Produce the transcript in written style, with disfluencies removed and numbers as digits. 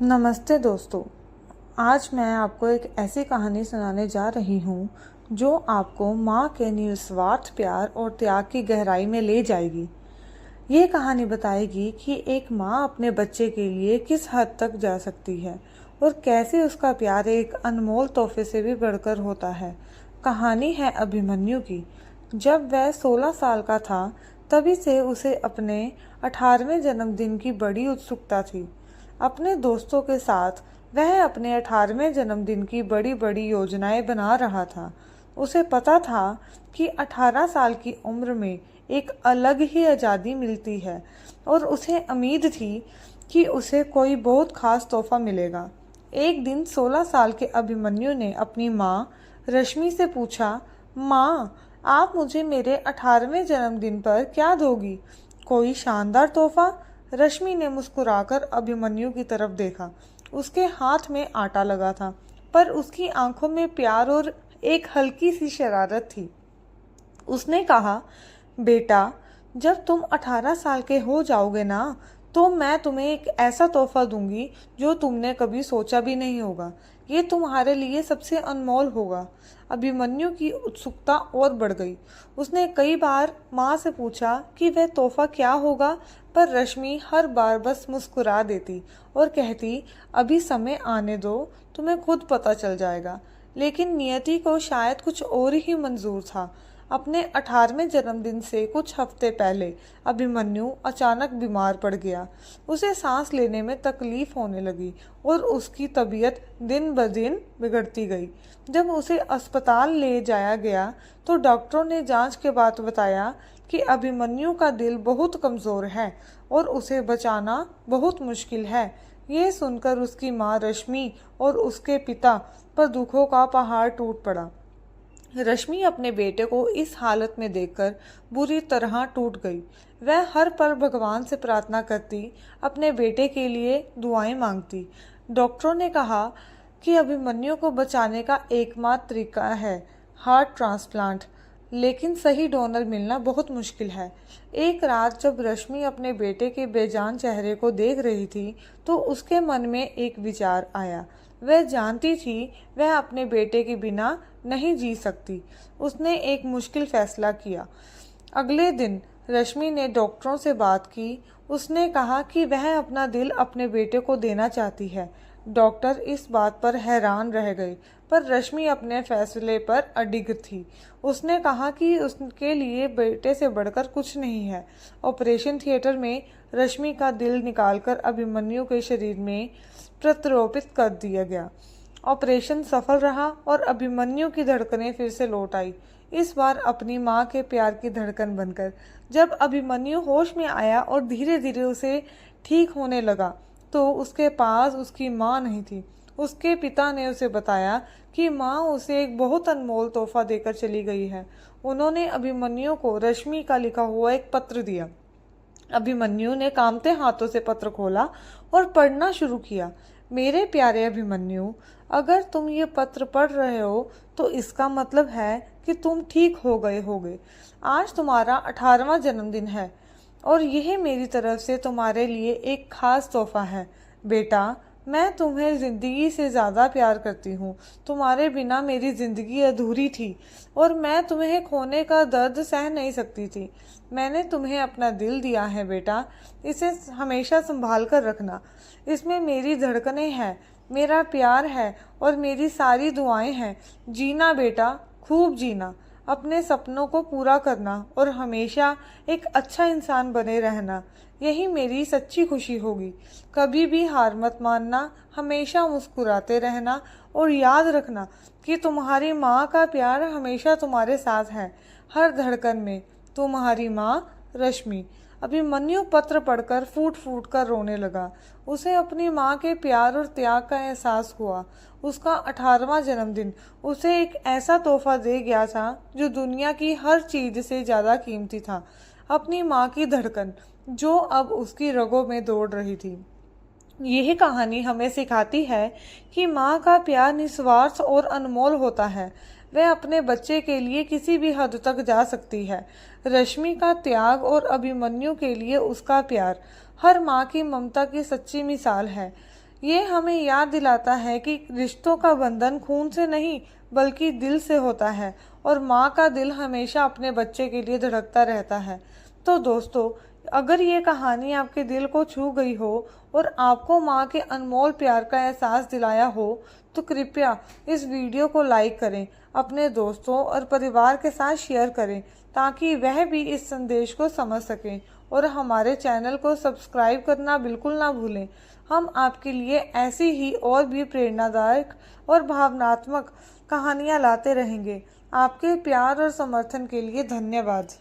नमस्ते दोस्तों। आज मैं आपको एक ऐसी कहानी सुनाने जा रही हूँ जो आपको माँ के निस्वार्थ प्यार और त्याग की गहराई में ले जाएगी। ये कहानी बताएगी कि एक माँ अपने बच्चे के लिए किस हद तक जा सकती है और कैसे उसका प्यार एक अनमोल तोहफे से भी बढ़कर होता है। कहानी है अभिमन्यु की। जब वह 16 साल का था तभी से उसे अपने 18वें जन्मदिन की बड़ी उत्सुकता थी। अपने दोस्तों के साथ वह अपने 18वें जन्मदिन की बड़ी बड़ी योजनाएं बना रहा था। उसे पता था कि 18 साल की उम्र में एक अलग ही आज़ादी मिलती है और उसे उम्मीद थी कि उसे कोई बहुत खास तोहफा मिलेगा। एक दिन 16 साल के अभिमन्यु ने अपनी माँ रश्मि से पूछा, माँ, आप मुझे मेरे 18वें जन्मदिन पर क्या दोगी? कोई शानदार तोहफा? रश्मि ने मुस्कुराकर अभिमन्यु की तरफ देखा। उसके हाथ में आटा लगा था, पर उसकी आंखों में प्यार और एक हल्की सी शरारत थी। उसने कहा, बेटा, जब तुम 18 साल के हो जाओगे ना, तो मैं तुम्हें एक ऐसा तोहफा दूंगी जो तुमने कभी सोचा भी नहीं होगा। ये तुम्हारे लिए सबसे अनमोल होगा। अभिमन्यु की उत्सुकता और बढ़ गई। उसने कई बार माँ से पूछा कि वह तोहफा क्या होगा, पर रश्मि हर बार बस मुस्कुरा देती और कहती, अभी समय आने दो, तुम्हें खुद पता चल जाएगा। लेकिन नियति को शायद कुछ और ही मंजूर था। अपने 18वें जन्मदिन से कुछ हफ्ते पहले अभिमन्यु अचानक बीमार पड़ गया। उसे सांस लेने में तकलीफ होने लगी और उसकी तबीयत दिन ब दिन बिगड़ती गई। जब उसे अस्पताल ले जाया गया तो डॉक्टरों ने जांच के बाद बताया कि अभिमन्यु का दिल बहुत कमज़ोर है और उसे बचाना बहुत मुश्किल है। ये सुनकर उसकी माँ रश्मि और उसके पिता पर दुखों का पहाड़ टूट पड़ा। रश्मि अपने बेटे को इस हालत में देखकर बुरी तरह टूट गई। वह हर पल भगवान से प्रार्थना करती, अपने बेटे के लिए दुआएं मांगती। डॉक्टरों ने कहा कि अभिमन्यु को बचाने का एकमात्र तरीका है हार्ट ट्रांसप्लांट, लेकिन सही डोनर मिलना बहुत मुश्किल है। एक रात जब रश्मि अपने बेटे के बेजान चेहरे को देख रही थी तो उसके मन में एक विचार आया। वह जानती थी वह अपने बेटे के बिना नहीं जी सकती। उसने एक मुश्किल फैसला किया। अगले दिन रश्मि ने डॉक्टरों से बात की। उसने कहा कि वह अपना दिल अपने बेटे को देना चाहती है। डॉक्टर इस बात पर हैरान रह गए, पर रश्मि अपने फैसले पर अडिग थी। उसने कहा कि उसके लिए बेटे से बढ़कर कुछ नहीं है। ऑपरेशन थिएटर में रश्मि का दिल निकालकर अभिमन्यु के शरीर में प्रत्यारोपित कर दिया गया। ऑपरेशन सफल रहा और अभिमन्यु की धड़कनें फिर से लौट आई, इस बार अपनी माँ के प्यार की धड़कन बनकर। जब अभिमन्यु होश में आया और धीरे धीरे उसे ठीक होने लगा तो उसके पास उसकी माँ नहीं थी। उसके पिता ने उसे बताया कि माँ उसे एक बहुत अनमोल तोहफा देकर चली गई है। उन्होंने अभिमन्यु को रश्मि का लिखा हुआ एक पत्र दिया। अभिमन्यु ने कांपते हाथों से पत्र खोला और पढ़ना शुरू किया। मेरे प्यारे अभिमन्यु, अगर तुम ये पत्र पढ़ रहे हो तो इसका मतलब है कि तुम ठीक हो गए होगे। आज तुम्हारा 18वां जन्मदिन है और यह मेरी तरफ से तुम्हारे लिए एक खास तोहफा है। बेटा, मैं तुम्हें ज़िंदगी से ज़्यादा प्यार करती हूँ। तुम्हारे बिना मेरी ज़िंदगी अधूरी थी और मैं तुम्हें खोने का दर्द सह नहीं सकती थी। मैंने तुम्हें अपना दिल दिया है बेटा, इसे हमेशा संभाल कर रखना। इसमें मेरी धड़कनें हैं, मेरा प्यार है और मेरी सारी दुआएं हैं। जीना बेटा, खूब जीना, अपने सपनों को पूरा करना और हमेशा एक अच्छा इंसान बने रहना। यही मेरी सच्ची खुशी होगी। कभी भी हार मत मानना, हमेशा मुस्कुराते रहना और याद रखना कि तुम्हारी माँ का प्यार हमेशा तुम्हारे साथ है, हर धड़कन में। तुम्हारी माँ रश्मि। अभिमन्यु पत्र पढ़कर फूट फूट कर रोने लगा। उसे अपनी माँ के प्यार और त्याग का एहसास हुआ। उसका 18वां जन्मदिन उसे एक ऐसा तोहफा दे गया था जो दुनिया की हर चीज से ज्यादा कीमती था। अपनी माँ की धड़कन जो अब उसकी रगों में दौड़ रही थी। यह कहानी हमें सिखाती है कि माँ का प्यार निस्वार्थ और अनमोल होता है। वह अपने बच्चे के लिए किसी भी हद तक जा सकती है। रश्मि का त्याग और अभिमन्यु के लिए उसका प्यार हर माँ की ममता की सच्ची मिसाल है। ये हमें याद दिलाता है कि रिश्तों का बंधन खून से नहीं बल्कि दिल से होता है और माँ का दिल हमेशा अपने बच्चे के लिए धड़कता रहता है। तो दोस्तों, अगर ये कहानी आपके दिल को छू गई हो और आपको माँ के अनमोल प्यार का एहसास दिलाया हो तो कृपया इस वीडियो को लाइक करें, अपने दोस्तों और परिवार के साथ शेयर करें ताकि वह भी इस संदेश को समझ सकें और हमारे चैनल को सब्सक्राइब करना बिल्कुल ना भूलें। हम आपके लिए ऐसी ही और भी प्रेरणादायक और भावनात्मक कहानियाँ लाते रहेंगे। आपके प्यार और समर्थन के लिए धन्यवाद।